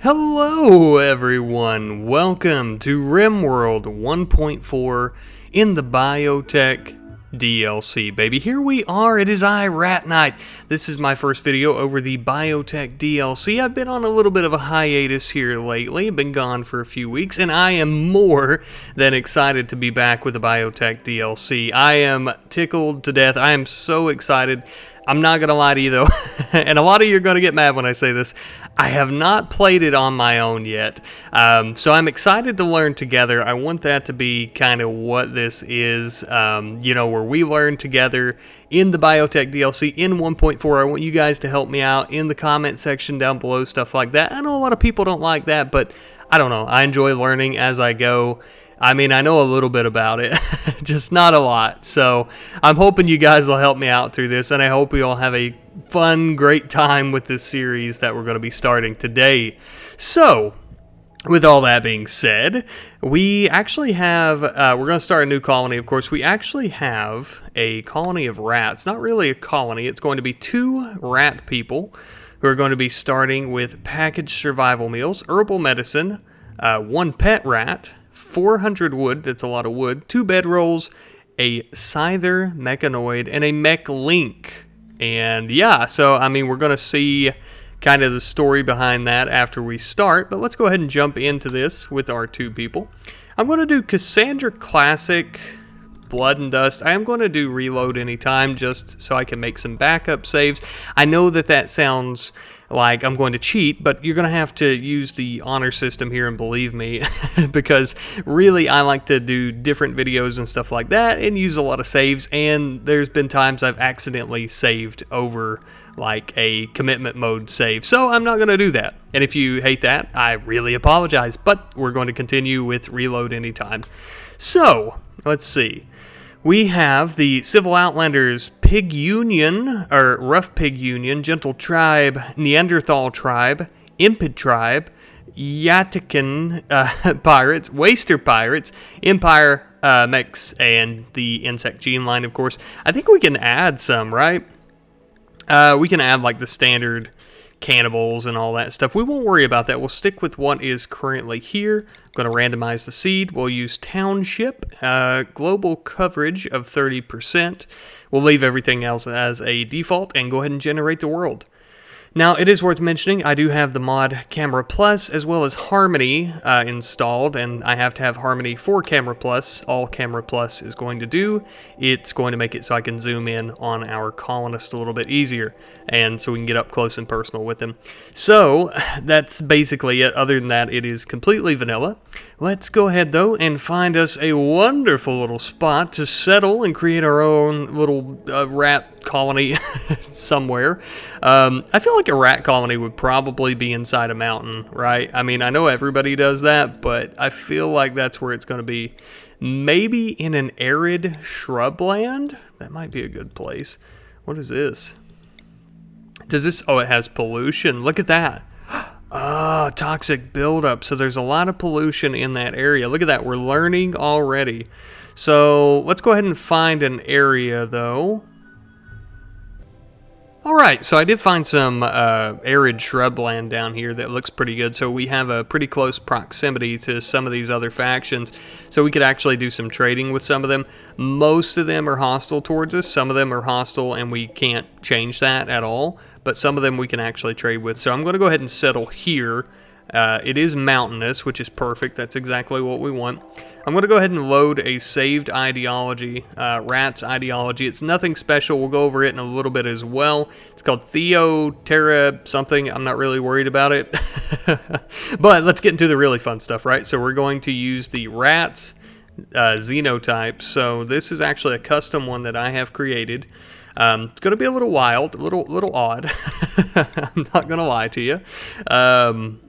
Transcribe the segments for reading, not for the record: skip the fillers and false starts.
Hello everyone, welcome to RimWorld 1.4 in the Biotech DLC, baby. Here we are, it is I, Rat Knight. This is my first video over the Biotech DLC. I've been on a little bit of a hiatus here lately, been gone for a few weeks, and I am more than excited to be back with the Biotech DLC. I am tickled to death, I am so excited. I'm not going to lie to you though, and a lot of you are going to get mad when I say this, I have not played it on my own yet, so I'm excited to learn together. I want that to be kind of what this is, you know, where we learn together in the Biotech DLC in 1.4. I want you guys to help me out in the comment section down below, stuff like that. I know a lot of people don't like that, but I don't know, I enjoy learning as I go. I mean, I know a little bit about it, just not a lot. So I'm hoping you guys will help me out through this, and I hope we all have a fun, great time with this series that we're going to be starting today. So, with all that being said, we actually have, we're going to start a new colony, of course. We actually have a colony of rats. Not really a colony, it's going to be 2 rat people who are going to be starting with packaged survival meals, herbal medicine, 1 pet rat, 400 wood, that's a lot of wood, 2 bedrolls, a scyther mechanoid, and a mech link. And yeah, so I mean, we're going to see kind of the story behind that after we start, but let's go ahead and jump into this with our 2 people. I'm going to do Cassandra Classic, Blood and Dust. I am going to do reload anytime just so I can make some backup saves. I know that that sounds like I'm going to cheat, but you're going to have to use the honor system here and believe me, because really I like to do different videos and stuff like that and use a lot of saves, and there's been times I've accidentally saved over like a commitment mode save, so I'm not going to do that. And if you hate that, I really apologize, but we're going to continue with reload anytime. So, let's see. We have the Civil Outlanders, Pig Union, or Rough Pig Union, Gentle Tribe, Neanderthal Tribe, Impid Tribe, Yatakan Pirates, Waster Pirates, Empire Mechs, and the Insect Gene line, of course. I think we can add some, right? We can add like the standard cannibals and all that stuff. We won't worry about that. We'll stick with what is currently here. I'm going to randomize the seed. We'll use township, global coverage of 30%. We'll leave everything else as a default and go ahead and generate the world. Now, it is worth mentioning, I do have the mod Camera Plus as well as Harmony installed, and I have to have Harmony for Camera Plus. All Camera Plus is going to do, it's going to make it so I can zoom in on our colonist a little bit easier, and so we can get up close and personal with them. So, that's basically it. Other than that, it is completely vanilla. Let's go ahead, though, and find us a wonderful little spot to settle and create our own little rat colony somewhere. I feel like a rat colony would probably be inside a mountain, right? I mean, I know everybody does that, but I feel like that's where it's going to be. Maybe in an arid shrubland? That might be a good place. What is this? Does this... Oh, it has pollution. Look at that. Ah, toxic buildup. So there's a lot of pollution in that area. Look at that. We're learning already. So let's go ahead and find an area, though. Alright, so I did find some arid shrubland down here that looks pretty good, so we have a pretty close proximity to some of these other factions, so we could actually do some trading with some of them. Most of them are hostile towards us, some of them are hostile and we can't change that at all, but some of them we can actually trade with. So I'm going to go ahead and settle here. It is mountainous, which is perfect. That's exactly what we want. I'm going to go ahead and load a saved ideology, Rats ideology. It's nothing special. We'll go over it in a little bit as well. It's called Theoterra something. I'm not really worried about it. But let's get into the really fun stuff, right? So we're going to use the Rats xenotypes. So this is actually a custom one that I have created. It's going to be a little wild, a little odd. I'm not going to lie to you.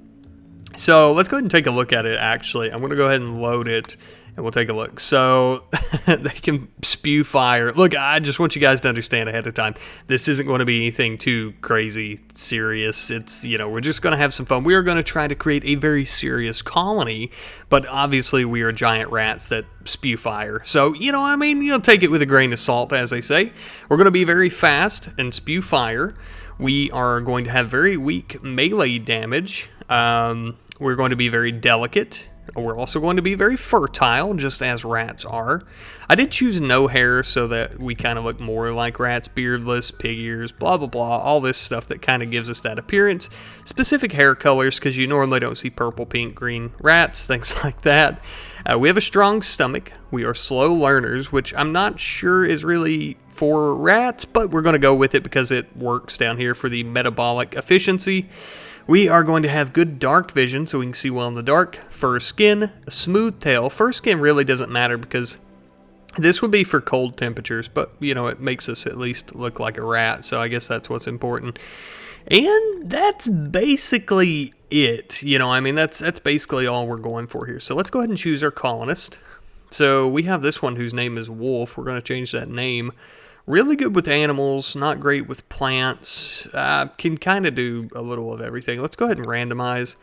So let's go ahead and take a look at it, actually. I'm going to go ahead and load it, and we'll take a look. So they can spew fire. Look, I just want you guys to understand ahead of time, this isn't going to be anything too crazy serious. It's, you know, we're just going to have some fun. We are going to try to create a very serious colony, but obviously we are giant rats that spew fire. So, you know, I mean, you'll take it with a grain of salt, as they say. We're going to be very fast and spew fire. We are going to have very weak melee damage. We're going to be very delicate. We're also going to be very fertile, just as rats are. I did choose no hair so that we kind of look more like rats, beardless, pig ears, blah, blah, blah, all this stuff that kind of gives us that appearance. Specific hair colors, because you normally don't see purple, pink, green rats, things like that. We have a strong stomach. We are slow learners, which I'm not sure is really for rats, but we're going to go with it because it works down here for the metabolic efficiency. We are going to have good dark vision, so we can see well in the dark. Fur skin, a smooth tail. Fur skin really doesn't matter because this would be for cold temperatures, but, you know, it makes us at least look like a rat, so I guess that's what's important. And that's basically it. You know, I mean, that's basically all we're going for here. So let's go ahead and choose our colonist. So we have this one whose name is Wolf. We're going to change that name. Really good with animals, not great with plants. Can kind of do a little of everything. Let's go ahead and randomize.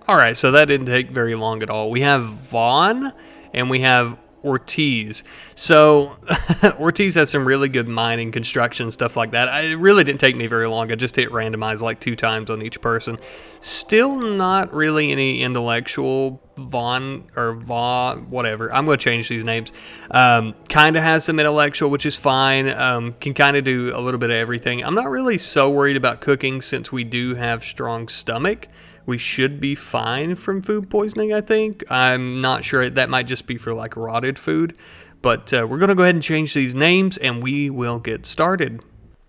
Alright, so that didn't take very long at all. We have Vaughn and we have Ortiz. So Ortiz has some really good mining, construction, stuff like that. It really didn't take me very long. I just hit randomize like 2 times on each person. Still not really any intellectual. Vaughn or whatever. I'm going to change these names. Kind of has some intellectual, which is fine. Can kind of do a little bit of everything. I'm not really so worried about cooking since we do have strong stomach. We should be fine from food poisoning, I think. I'm not sure. That might just be for like rotted food. But we're going to go ahead and change these names and we will get started.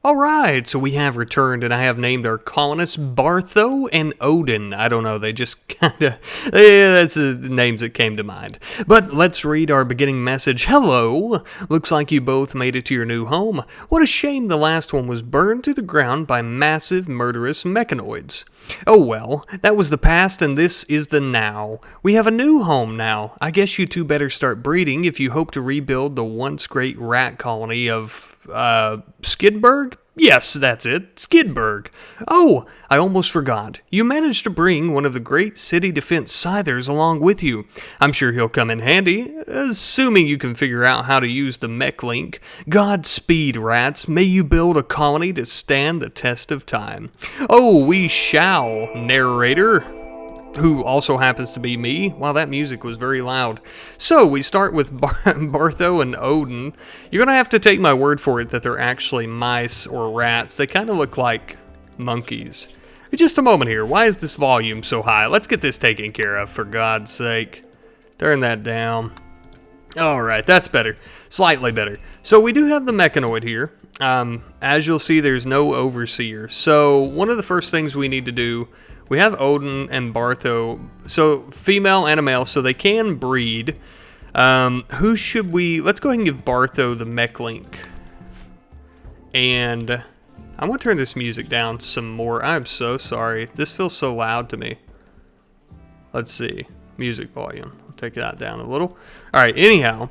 Alright, so we have returned and I have named our colonists Bartho and Odin. I don't know, they just kind of, that's the names that came to mind. But let's read our beginning message. Hello, looks like you both made it to your new home. What a shame the last one was burned to the ground by massive murderous mechanoids. Oh well, that was the past and this is the now. We have a new home now. I guess you two better start breeding if you hope to rebuild the once great rat colony of, Skidberg? Yes, that's it, Skidberg. Oh, I almost forgot. You managed to bring one of the great city defense scythers along with you. I'm sure he'll come in handy, assuming you can figure out how to use the mech link. Godspeed, rats. May you build a colony to stand the test of time. Oh, we shall, narrator. Who also happens to be me. Wow, that music was very loud. So, we start with Bartho and Odin. You're going to have to take my word for it that they're actually mice or rats. They kind of look like monkeys. Just a moment here. Why is this volume so high? Let's get this taken care of, for God's sake. Turn that down. Alright, that's better. Slightly better. So, we do have the mechanoid here. As you'll see, there's no overseer. So, one of the first things we need to do, we have Odin and Bartho, so female and a male, so they can breed. Who should we, let's go ahead and give Bartho the mech link. And I'm going to turn this music down some more. I'm so sorry. This feels so loud to me. Let's see. Music volume. I'll take that down a little. Alright, anyhow.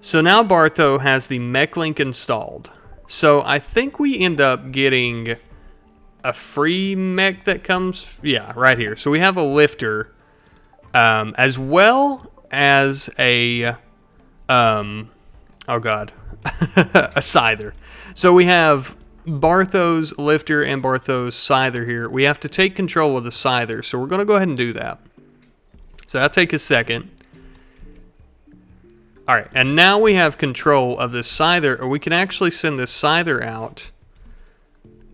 So now Bartho has the mech link installed. So I think we end up getting a free mech that comes, yeah, right here. So we have a lifter, as well as a, oh god, a scyther. So we have Bartho's lifter and Bartho's scyther here. We have to take control of the scyther, so we're going to go ahead and do that. So that'll take a second. Alright, and now we have control of this scyther, or we can actually send this scyther out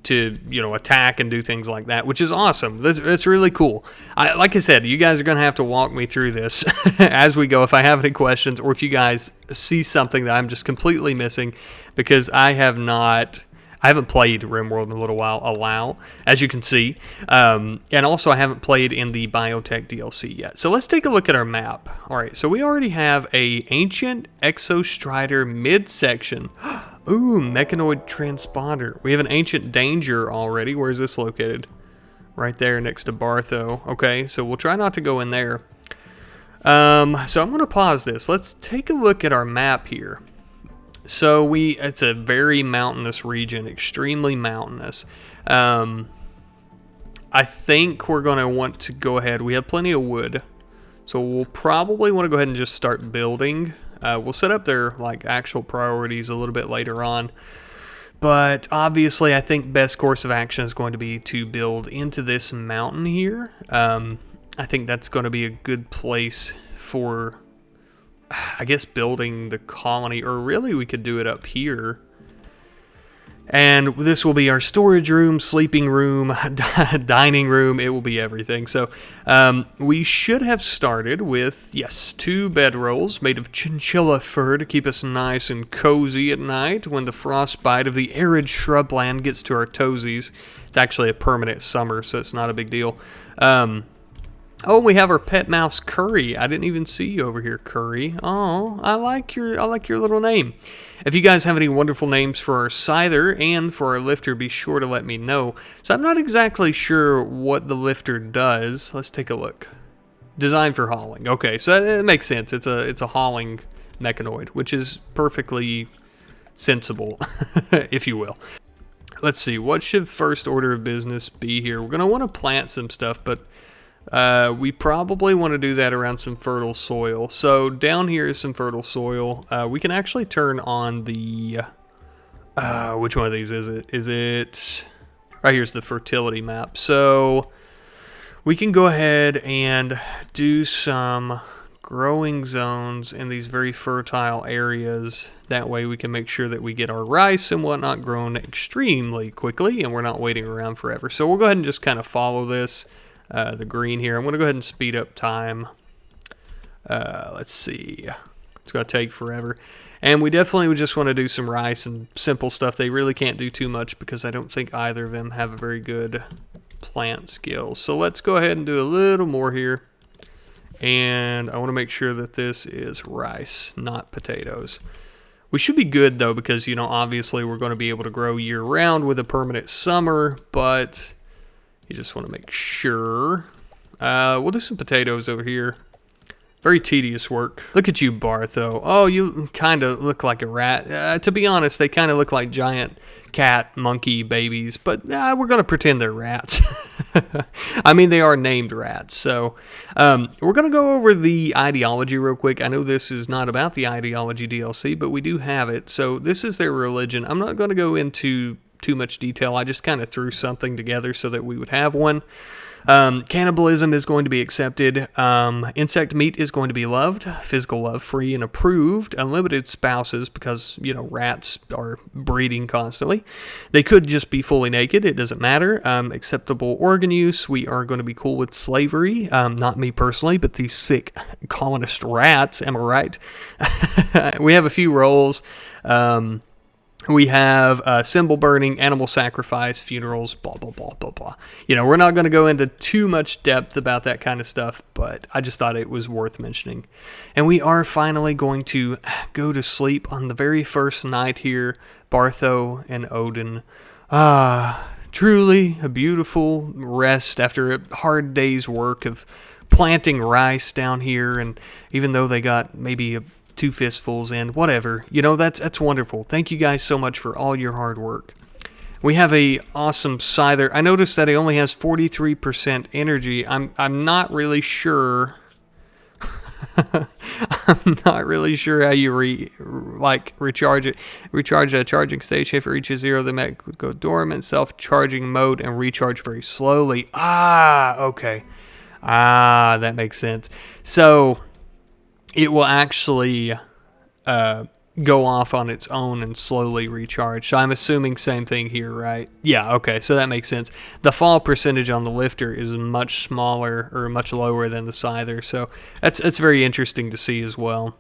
to, you know, attack and do things like that, which is awesome. It's really cool. Like I said, you guys are going to have to walk me through this as we go if I have any questions, or if you guys see something that I'm just completely missing, because I haven't played RimWorld in a little while, as you can see. And also I haven't played in the Biotech DLC yet. So let's take a look at our map. Alright, so we already have a Ancient Exostrider midsection. Ooh, Mechanoid Transponder. We have an Ancient Danger already. Where's this located? Right there next to Bartho. Okay, so we'll try not to go in there. So I'm going to pause this. Let's take a look at our map here. So it's a very mountainous region, extremely mountainous. I think we're going to want to go ahead. We have plenty of wood. So we'll probably want to go ahead and just start building. We'll set up their like actual priorities a little bit later on. But obviously, I think best course of action is going to be to build into this mountain here. I think that's going to be a good place for, I guess, building the colony. Or really, we could do it up here. And this will be our storage room, sleeping room, dining room. It will be everything. So we should have started with, yes, 2 bedrolls made of chinchilla fur to keep us nice and cozy at night when the frostbite of the arid shrubland gets to our toesies. It's actually a permanent summer, so it's not a big deal. Oh, we have our pet mouse Curry. I didn't even see you over here, Curry. Oh, I like your little name. If you guys have any wonderful names for our scyther and for our lifter, be sure to let me know. So I'm not exactly sure what the lifter does. Let's take a look. Designed for hauling. Okay, so it makes sense. It's a hauling mechanoid, which is perfectly sensible, if you will. Let's see. What should first order of business be here? We're going to want to plant some stuff, but we probably want to do that around some fertile soil. So down here is some fertile soil. We can actually turn on the, which one of these is it? Is it, right here's the fertility map. So we can go ahead and do some growing zones in these very fertile areas. That way we can make sure that we get our rice and whatnot grown extremely quickly and we're not waiting around forever. So we'll go ahead and just kind of follow this. The green here. I'm going to go ahead and speed up time. Let's see. It's going to take forever. And we definitely would just want to do some rice and simple stuff. They really can't do too much because I don't think either of them have a very good plant skills. So let's go ahead and do a little more here. And I want to make sure that this is rice, not potatoes. We should be good though because, you know, obviously we're going to be able to grow year round with a permanent summer, but you just want to make sure. We'll do some potatoes over here. Very tedious work. Look at you, Bartho. Oh, you kind of look like a rat. To be honest, they kind of look like giant cat, monkey babies, but we're going to pretend they're rats. I mean, they are named rats. So we're going to go over the ideology real quick. I know this is not about the ideology DLC, but we do have it. So this is their religion. I'm not going to go into too much detail. I just kind of threw something together so that we would have one. Cannibalism is going to be accepted. Insect meat is going to be loved. Physical love free and approved. Unlimited spouses because, you know, rats are breeding constantly. They could just be fully naked. It doesn't matter. Acceptable organ use. We are going to be cool with slavery. Not me personally, but these sick colonist rats. Am I right? We have a few roles. We have symbol burning, animal sacrifice, funerals, blah, blah, blah, blah, blah. You know, we're not going to go into too much depth about that kind of stuff, but I just thought it was worth mentioning. And we are finally going to go to sleep on the very first night here, Bartho and Odin. Truly a beautiful rest after a hard day's work of planting rice down here, and even though they got maybe 2 fistfuls in, whatever, you know, that's wonderful. Thank you guys so much for all your hard work. We have a awesome scyther. I noticed that it only has 43% energy. I'm not really sure. I'm not really sure how you recharge it. Recharge a charging station. If it reaches 0, the mech would go dormant, self-charging mode, and recharge very slowly. Okay. That makes sense. So it will actually go off on its own and slowly recharge. So I'm assuming same thing here, right? Yeah, okay, so that makes sense. The fall percentage on the lifter is much smaller or much lower than the scyther, so that's very interesting to see as well.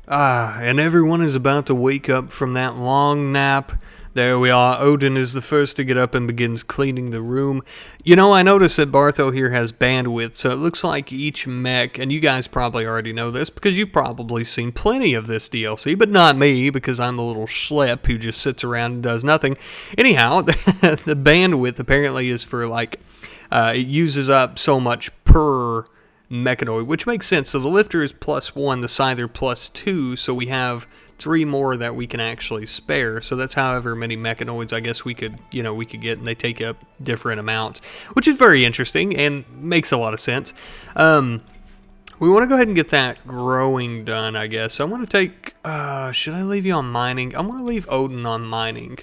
And everyone is about to wake up from that long nap. There we are. Odin is the first to get up and begins cleaning the room. You know, I noticed that Bartho here has bandwidth, so it looks like each mech, and you guys probably already know this because you've probably seen plenty of this DLC, but not me because I'm a little schlep who just sits around and does nothing. Anyhow, the bandwidth apparently is for it uses up so much per mechanoid, which makes sense. So the lifter is +1, the scyther +2, so we have 3 more that we can actually spare. So that's however many mechanoids I guess we could get, and they take up different amounts, which is very interesting and makes a lot of sense. We want to go ahead and get that growing done, I guess. So I'm going to take, should I leave you on mining? I'm going to leave Odin on mining.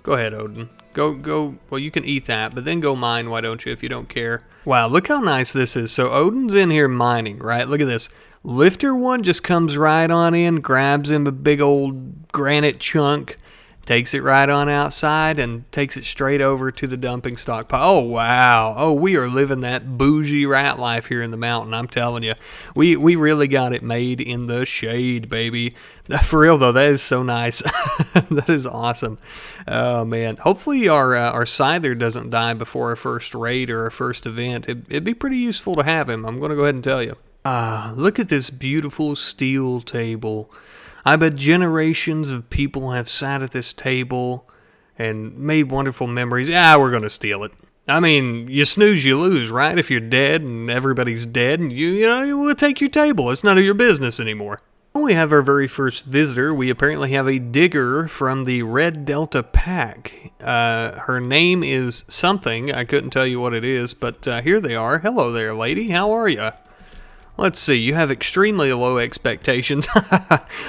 Go ahead, Odin. Go. Well, you can eat that, but then go mine, why don't you, if you don't care. Wow, look how nice this is. So Odin's in here mining, right? Look at this. Lifter one just comes right on in, grabs him a big old granite chunk, takes it right on outside, and takes it straight over to the dumping stockpile. Oh, wow. Oh, we are living that bougie rat life here in the mountain, I'm telling you. We really got it made in the shade, baby. For real, though, that is so nice. That is awesome. Oh, man. Hopefully our scyther doesn't die before our first raid or our first event. It'd be pretty useful to have him, I'm going to go ahead and tell you. Look at this beautiful steel table. I bet generations of people have sat at this table and made wonderful memories. We're going to steal it. I mean, you snooze, you lose, right? If you're dead and everybody's dead, and you will take your table. It's none of your business anymore. We have our very first visitor. We apparently have a digger from the Red Delta Pack. Her name is something. I couldn't tell you what it is, but here they are. Hello there, lady. How are you? Let's see, you have extremely low expectations.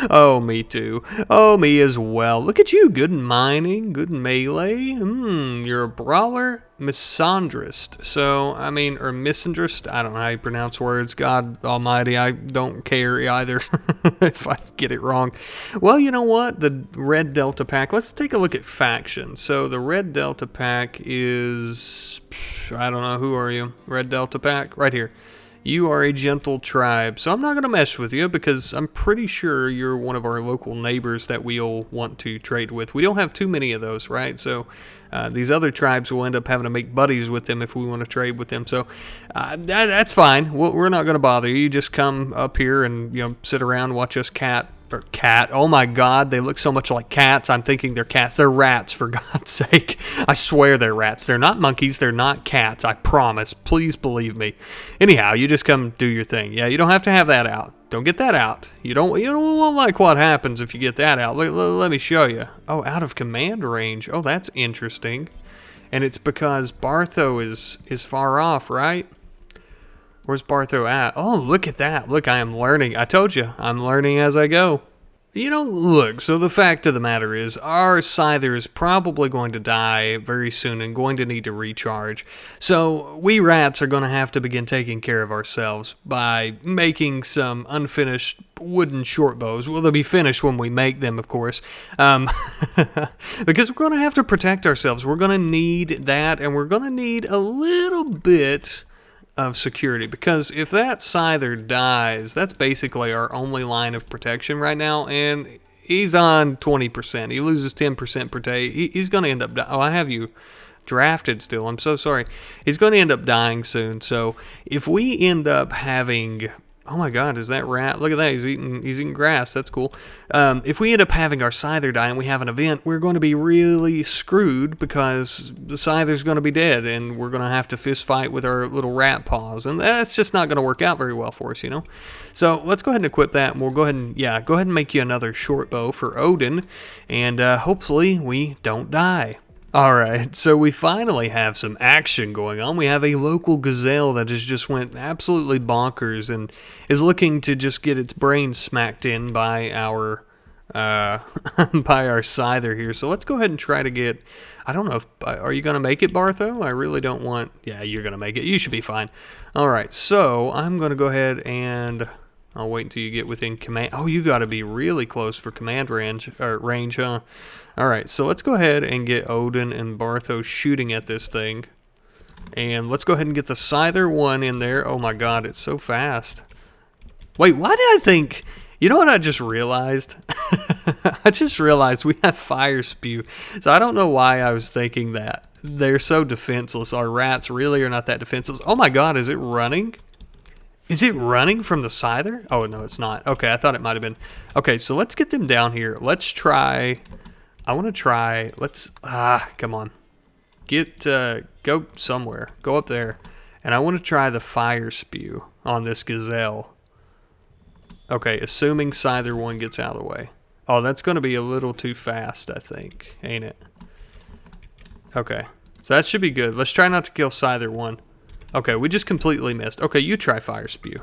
Oh, me too. Oh, me as well. Look at you, good in mining, good in melee. You're a brawler, misandrist. So, I mean, or misandrist, I don't know how you pronounce words. God almighty, I don't care either if I get it wrong. Well, you know what? The Red Delta Pack, let's take a look at factions. So, the Red Delta Pack is, I don't know, who are you? Red Delta Pack? Right here. You are a gentle tribe, so I'm not going to mess with you because I'm pretty sure you're one of our local neighbors that we'll want to trade with. We don't have too many of those, right? So these other tribes will end up having to make buddies with them if we want to trade with them. So that's fine. We're not going to bother you. You just come up here and sit around, watch us cat. Oh my God, they look so much like cats. I'm thinking they're cats. They're rats, for God's sake. I swear they're rats. They're not monkeys. They're not cats. I promise. Please believe me. Anyhow, you just come do your thing. Yeah, you don't have to have that out. Don't get that out. You don't like what happens if you get that out. Let me show you. Oh, out of command range. Oh, that's interesting. And it's because Bartho is far off, right? Where's Bartho at? Oh, look at that. Look, I am learning. I told you, I'm learning as I go. Look, so the fact of the matter is, our scyther is probably going to die very soon and going to need to recharge. So, we rats are going to have to begin taking care of ourselves by making some unfinished wooden short bows. Well, they'll be finished when we make them, of course. Because we're going to have to protect ourselves. We're going to need that, and we're going to need a little bit of security, because if that scyther dies, that's basically our only line of protection right now, and he's on 20%. He loses 10% per day. He's going to end up oh, I have you drafted still. I'm so sorry. He's going to end up dying soon. So if we end up having, oh my God, is that rat? Look at that. He's eating grass. That's cool. If we end up having our scyther die and we have an event, we're going to be really screwed because the scyther's going to be dead and we're going to have to fist fight with our little rat paws. And that's just not going to work out very well for us, So let's go ahead and equip that, and we'll go ahead and make you another short bow for Odin. And hopefully we don't die. Alright, so we finally have some action going on. We have a local gazelle that has just went absolutely bonkers and is looking to just get its brain smacked in by our by our scyther here. So let's go ahead and try to get, I don't know if, are you going to make it, Bartho? I really don't want, yeah, you're going to make it. You should be fine. Alright, so I'm going to go ahead and I'll wait until you get within command. Oh, you got to be really close for command range, huh? All right, so let's go ahead and get Odin and Bartho shooting at this thing. And let's go ahead and get the scyther one in there. Oh my God, it's so fast. Wait, why did I think... You know what I just realized? I just realized we have fire spew. So I don't know why I was thinking that. They're so defenseless. Our rats really are not that defenseless. Oh my God, is it running? Is it running from the scyther? Oh, no, it's not. Okay, I thought it might have been. Okay, so let's get them down here. Let's try... I want to try... Let's... come on. Go somewhere. Go up there. And I want to try the fire spew on this gazelle. Okay, assuming scyther one gets out of the way. Oh, that's going to be a little too fast, I think. Ain't it? Okay. So that should be good. Let's try not to kill scyther one. Okay, we just completely missed. Okay, you try fire spew.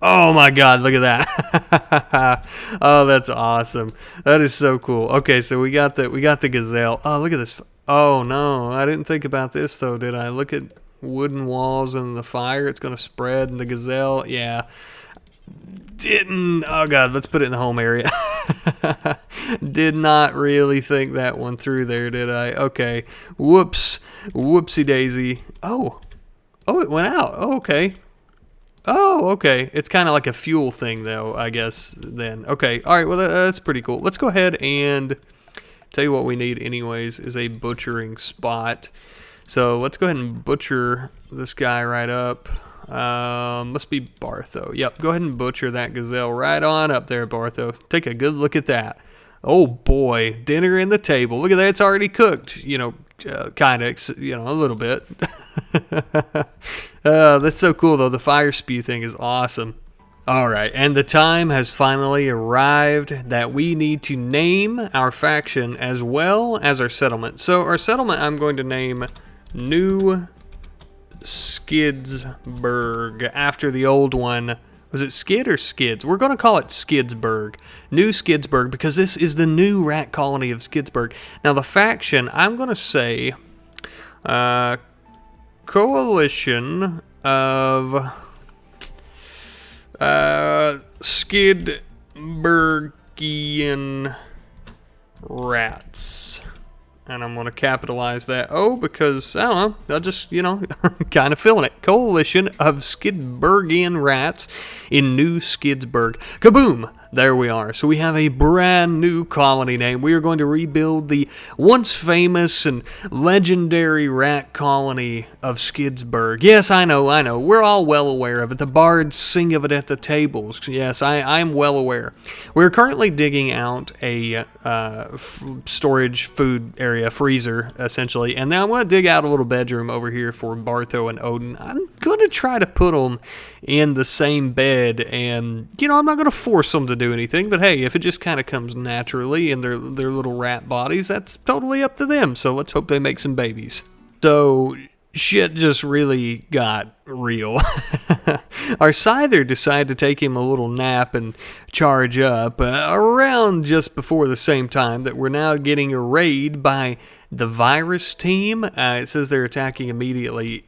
Oh my god, look at that. Oh, that's awesome. That is so cool. Okay, so we got the gazelle. Oh, look at this. Oh no, I didn't think about this though, did I? Look at wooden walls and the fire. It's going to spread, and the gazelle, yeah. Didn't. Oh god, let's put it in the home area. Did not really think that one through there, did I? Okay. Whoops. Whoopsie daisy. Oh, it went out. Oh, okay. Oh, okay. It's kind of like a fuel thing, though, I guess, then. Okay, all right, well, that's pretty cool. Let's go ahead and tell you what we need anyways is a butchering spot. So let's go ahead and butcher this guy right up. Must be Bartho. Yep, go ahead and butcher that gazelle right on up there, Bartho. Take a good look at that. Oh, boy, dinner in the table. Look at that, it's already cooked, you know, kind of, you know, a little bit. That's so cool, though. The fire spew thing is awesome. All right, and the time has finally arrived that we need to name our faction as well as our settlement. So our settlement I'm going to name New Skidsburg after the old one. Was it Skid or Skids? We're going to call it Skidsburg. New Skidsburg, because this is the new rat colony of Skidsburg. Now, the faction, I'm going to say coalition of Skidburgian rats. And I'm going to capitalize that O because, I don't know, I'll just, you know, kind of feeling it. Coalition of Skidburgian rats in New Skidsburg. Kaboom! There we are. So we have a brand new colony name. We are going to rebuild the once famous and legendary rat colony of Skidsburg. Yes, I know. We're all well aware of it. The bards sing of it at the tables. Yes, I'm well aware. We're currently digging out a storage food area, freezer, essentially. And now I'm going to dig out a little bedroom over here for Bartho and Odin. I'm going to try to put them in the same bed, and, you know, I'm not going to force them to do anything, but hey, if it just kind of comes naturally in their little rat bodies, that's totally up to them. So let's hope they make some babies. So shit just really got real. Our Scyther decided to take him a little nap and charge up around just before the same time that we're now getting a raid by the virus team. It says they're attacking immediately.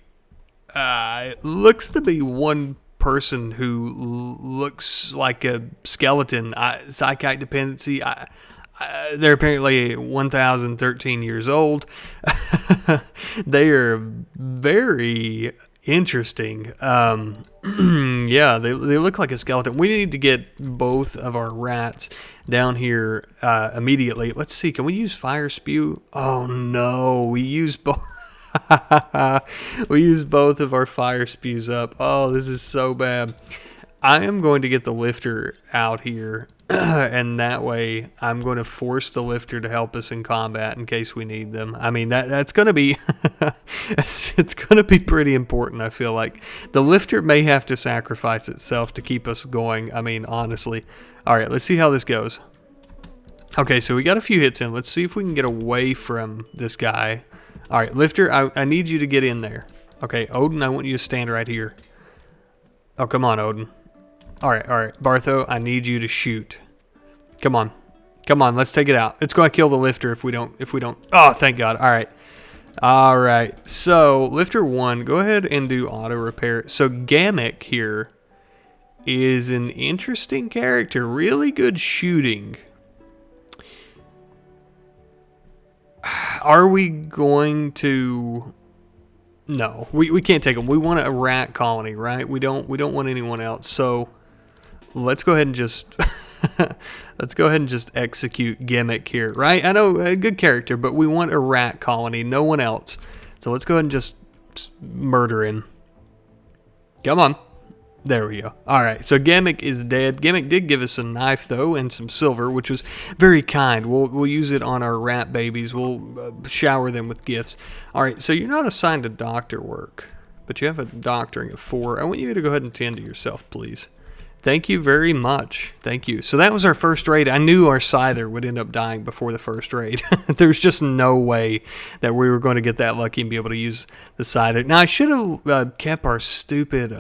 It looks to be one person who looks like a skeleton. Psychite dependency. They're apparently 1,013 years old. They are very interesting. Yeah, they look like a skeleton. We need to get both of our rats down here immediately. Let's see, can we use fire spew? Oh no, we use both. We use both of our fire spews up. Oh, this is so bad. I am going to get the lifter out here, and that way I'm going to force the lifter to help us in combat in case we need them. I mean, that's going to be it's going to be pretty important, I feel like. The lifter may have to sacrifice itself to keep us going. I mean, honestly. All right, let's see how this goes. Okay, so we got a few hits in. Let's see if we can get away from this guy. All right, Lifter, I need you to get in there. Okay, Odin, I want you to stand right here. Oh, come on, Odin. All right, Bartho, I need you to shoot. Come on, let's take it out. It's going to kill the Lifter if we don't. Oh, thank God. All right. So Lifter 1, go ahead and do auto repair. So Gamic here is an interesting character. Really good shooting. Are we going to... No, we can't take them. We want a rat colony, right? We don't want anyone else. So let's go ahead and just execute Gimmick here, right? I know, a good character, but we want a rat colony, no one else. So let's go ahead and just murder him. Come on. There we go. All right, so Gimmick is dead. Gimmick did give us a knife, though, and some silver, which was very kind. We'll use it on our rat babies. We'll shower them with gifts. All right, so you're not assigned to doctor work, but you have a doctoring of 4. I want you to go ahead and tend to yourself, please. Thank you very much. Thank you. So that was our first raid. I knew our Scyther would end up dying before the first raid. There's just no way that we were going to get that lucky and be able to use the Scyther. Now, I should have kept our stupid...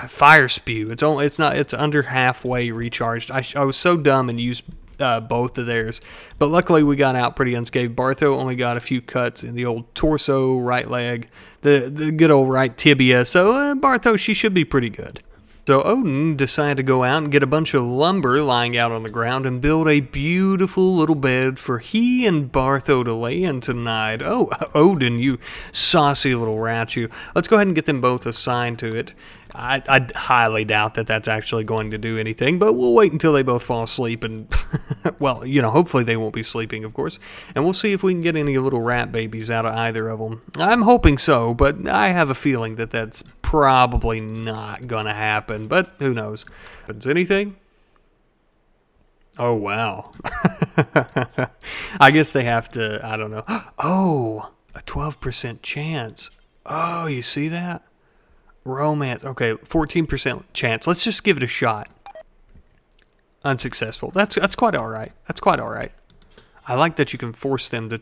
Fire spew. It's under halfway recharged. I was so dumb and used both of theirs, but luckily we got out pretty unscathed. Bartho only got a few cuts in the old torso, right leg, the good old right tibia. So Bartho, she should be pretty good. So Odin decided to go out and get a bunch of lumber lying out on the ground and build a beautiful little bed for he and Bartho to lay in tonight. Oh, Odin, you saucy little rat, you. Let's go ahead and get them both assigned to it. I highly doubt that that's actually going to do anything, but we'll wait until they both fall asleep and, well, hopefully they won't be sleeping, of course, and we'll see if we can get any little rat babies out of either of them. I'm hoping so, but I have a feeling that that's probably not going to happen, but who knows. Happens anything? Oh, wow. I guess they have to, I don't know. Oh, a 12% chance. Oh, you see that? Romance. Okay, 14% chance. Let's just give it a shot. Unsuccessful. That's quite all right. That's quite all right. I like that you can force them to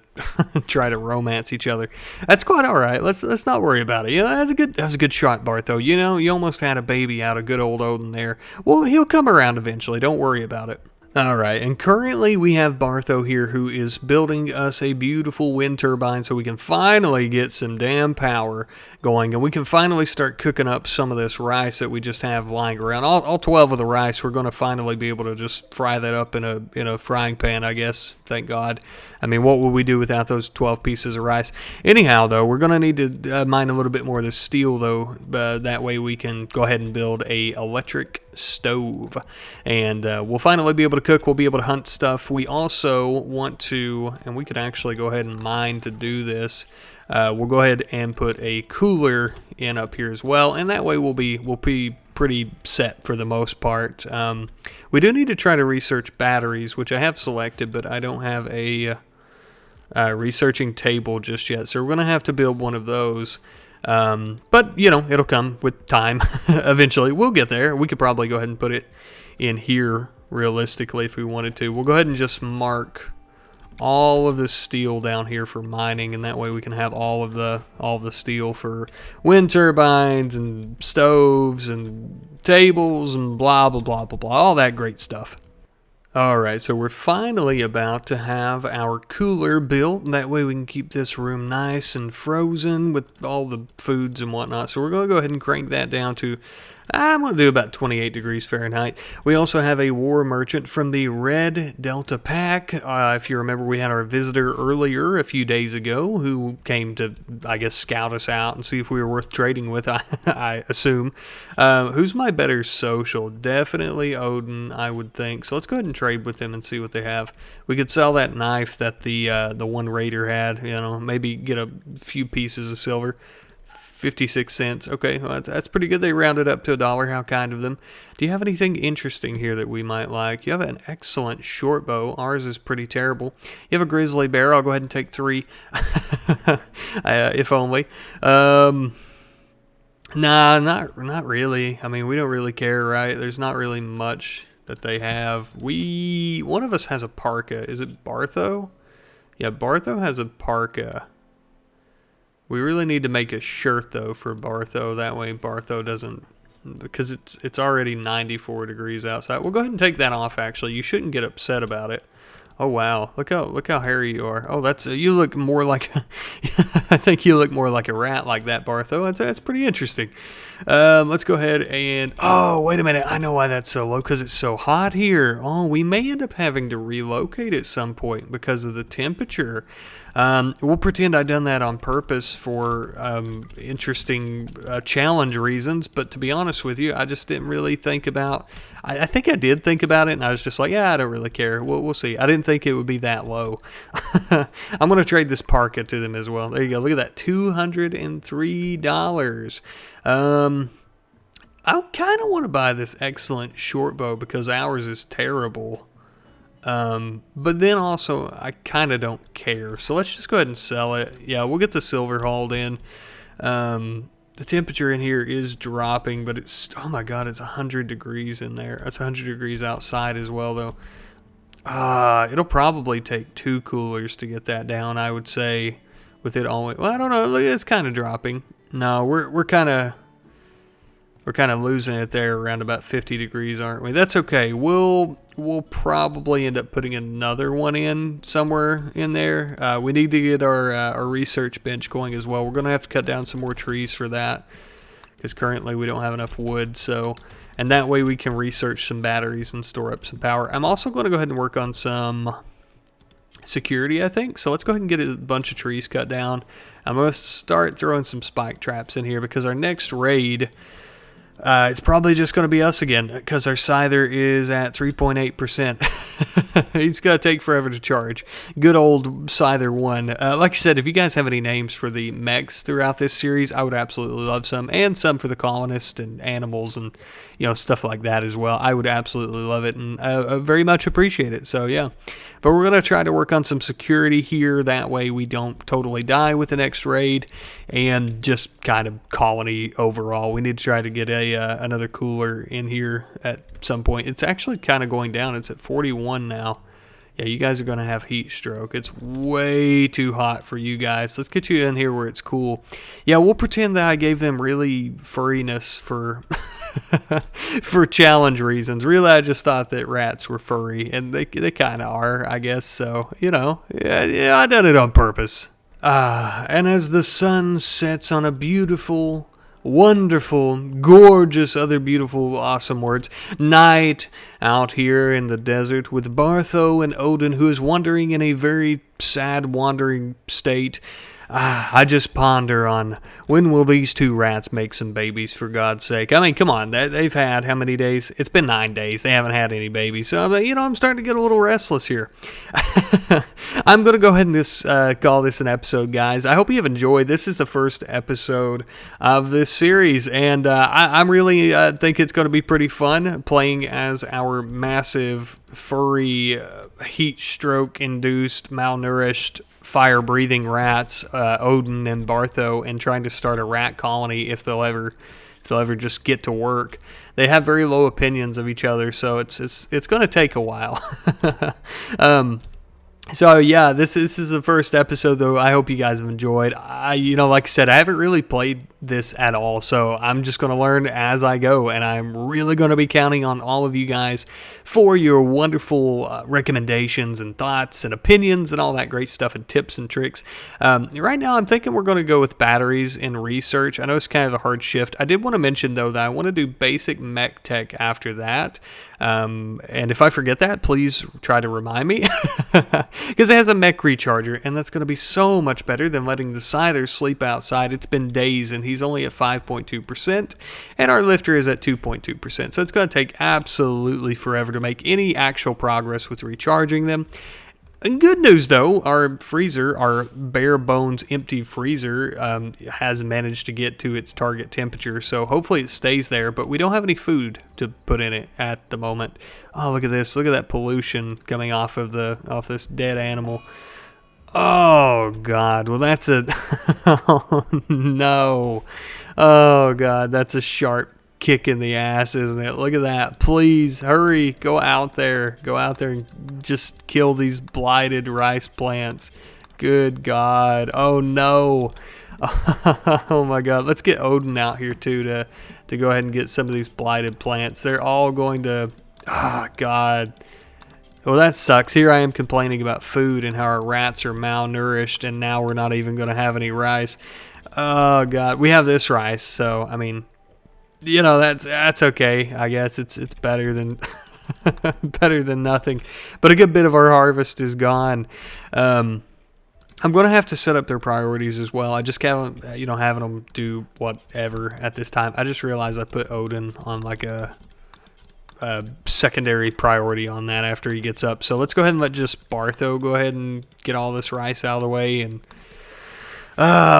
try to romance each other. That's quite all right. Let's not worry about it. That's a good shot, Bartho. You almost had a baby out of good old Odin there. Well, he'll come around eventually. Don't worry about it. All right, and currently we have Bartho here who is building us a beautiful wind turbine so we can finally get some damn power going, and we can finally start cooking up some of this rice that we just have lying around. All 12 of the rice, we're going to finally be able to just fry that up in a frying pan, I guess. Thank God. I mean, what would we do without those 12 pieces of rice? Anyhow, though, we're going to need to mine a little bit more of this steel, though. That way we can go ahead and build a electric stove, and we'll finally be able to cook. We'll be able to hunt stuff. We also want to, and we could actually go ahead and mine to do this. We'll go ahead and put a cooler in up here as well, and that way we'll be pretty set for the most part. We do need to try to research batteries, which I have selected, but I don't have a researching table just yet, so we're going to have to build one of those. But, it'll come with time. Eventually, we'll get there. We could probably go ahead and put it in here realistically if we wanted to. We'll go ahead and just mark all of this steel down here for mining, and that way we can have all of the steel for wind turbines and stoves and tables and blah, blah, blah, blah, blah, all that great stuff. Alright, so we're finally about to have our cooler built. That way we can keep this room nice and frozen with all the foods and whatnot. So we're going to go ahead and crank that down to, I'm going to do about 28 degrees Fahrenheit. We also have a war merchant from the Red Delta Pack. If you remember, we had our visitor earlier a few days ago who came to, I guess, scout us out and see if we were worth trading with, I assume. Who's my better social? Definitely Odin, I would think. So let's go ahead and trade with them and see what they have. We could sell that knife that the one raider had, maybe get a few pieces of silver. 56 cents. Okay, well, that's pretty good. They rounded up to $1. How kind of them. Do you have anything interesting here that we might like? You have an excellent short bow. Ours is pretty terrible. You have a grizzly bear. I'll go ahead and take 3. If only. Nah, not really. I mean, we don't really care, right? There's not really much that they have. One of us has a parka. Is it Bartho? Yeah, Bartho has a parka. We really need to make a shirt, though, for Bartho. That way Bartho doesn't, because it's already 94 degrees outside. We'll go ahead and take that off, actually. You shouldn't get upset about it. Oh, wow. Look how hairy you are. Oh, you look more like, I think you look more like a rat like that, Bartho. That's pretty interesting. Let's go ahead and, oh, wait a minute. I know why that's so low, because it's so hot here. Oh, we may end up having to relocate at some point because of the temperature. We'll pretend I done that on purpose for interesting challenge reasons, but to be honest with you, I just didn't really think about, I think I did think about it, and I was just like, yeah, I don't really care. We'll see. I didn't think it would be that low. I'm going to trade this parka to them as well. There you go. Look at that, $203. I kind of want to buy this excellent short bow because ours is terrible. But then also I kind of don't care. So let's just go ahead and sell it. Yeah, we'll get the silver hauled in. The temperature in here is dropping, but it's, oh my God, it's 100 degrees in there. It's 100 degrees outside as well, though. It'll probably take 2 coolers to get that down, I would say, with it all. Well, I don't know. It's kind of dropping. No, we're kind of, We're kind of losing it there around about 50 degrees, aren't we? That's okay. We'll probably end up putting another one in somewhere in there. We need to get our research bench going as well. We're going to have to cut down some more trees for that because currently we don't have enough wood. So, and that way we can research some batteries and store up some power. I'm also going to go ahead and work on some security, I think. So let's go ahead and get a bunch of trees cut down. I'm going to start throwing some spike traps in here because our next raid, it's probably just going to be us again because our Scyther is at 3.8%. He's going to take forever to charge. Good old Scyther 1. Like I said, if you guys have any names for the mechs throughout this series, I would absolutely love some. And some for the colonists and animals and, you know, stuff like that as well. I would absolutely love it and very much appreciate it. So, yeah. But we're going to try to work on some security here. That way we don't totally die with the next raid and just kind of colony overall. We need to try to get another cooler in here at some point. It's actually kind of going down. It's at 41 now. Yeah, you guys are going to have heat stroke. It's way too hot for you guys. Let's get you in here where it's cool. Yeah, we'll pretend that I gave them really furriness for for challenge reasons. Really, I just thought that rats were furry, and they kind of are, I guess. So, you know, yeah, I done it on purpose. And as the sun sets on a beautiful, wonderful, gorgeous, other beautiful, awesome words, night out here in the desert with Bartho and Odin, who is wandering in a very sad, wandering state, I just ponder on when will these two rats make some babies, for God's sake. I mean, come on, they've had how many days? It's been 9 days. They haven't had any babies. So, you know, I'm starting to get a little restless here. I'm going to go ahead and call this an episode, guys. I hope you have enjoyed. This is the first episode of this series, and I'm really think it's going to be pretty fun playing as our massive, furry, heat stroke-induced, malnourished, fire-breathing rats, Odin and Bartho, and trying to start a rat colony if they'll ever just get to work. They have very low opinions of each other, so it's going to take a while. So yeah, this is the first episode, though. I hope you guys have enjoyed. Like I said, I haven't really played this at all, so I'm just going to learn as I go, and I'm really going to be counting on all of you guys for your wonderful recommendations and thoughts and opinions and all that great stuff and tips and tricks. Right now, I'm thinking we're going to go with batteries in research. I know it's kind of a hard shift. I did want to mention, though, that I want to do basic mech tech after that. And if I forget that, please try to remind me, because it has a mech recharger, and that's going to be so much better than letting the Scyther sleep outside. It's been days, and he's only at 5.2%, and our lifter is at 2.2%, so it's going to take absolutely forever to make any actual progress with recharging them. And good news, though, our freezer, our bare bones empty freezer, has managed to get to its target temperature, so hopefully it stays there, but we don't have any food to put in it at the moment. Oh, look at this. Look at that pollution coming off of this dead animal. Oh, God. Well, that's a... oh, no. Oh, God. That's a sharp kick in the ass, isn't it? Look at that. Please hurry. Go out there and just kill these blighted rice plants. Good God. Oh no. Oh my God. Let's get Odin out here too to go ahead and get some of these blighted plants. They're all going to... oh God. Well, that sucks. Here I am complaining about food and how our rats are malnourished, and now we're not even going to have any rice. Oh God. We have this rice, so I mean, you know, that's okay. I guess it's better than better than nothing. But a good bit of our harvest is gone. I'm going to have to set up their priorities as well. I just haven't, having them do whatever at this time. I just realized I put Odin on like a secondary priority on that after he gets up. So let's go ahead and let just Bartho go ahead and get all this rice out of the way, and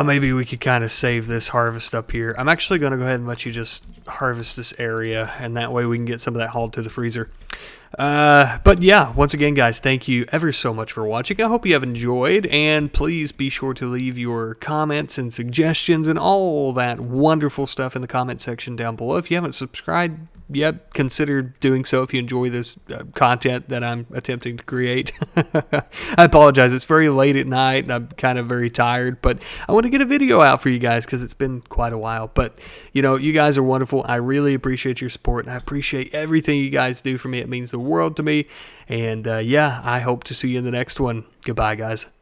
maybe we could kind of save this harvest up here. I'm actually going to go ahead and let you just harvest this area, and that way we can get some of that hauled to the freezer. But yeah, once again, guys, thank you ever so much for watching. I hope you have enjoyed, and please be sure to leave your comments and suggestions and all that wonderful stuff in the comment section down below. If you haven't subscribed consider doing so if you enjoy this content that I'm attempting to create. I apologize. It's very late at night and I'm kind of very tired, but I want to get a video out for you guys because it's been quite a while. But, you guys are wonderful. I really appreciate your support, and I appreciate everything you guys do for me. It means the world to me. And, I hope to see you in the next one. Goodbye, guys.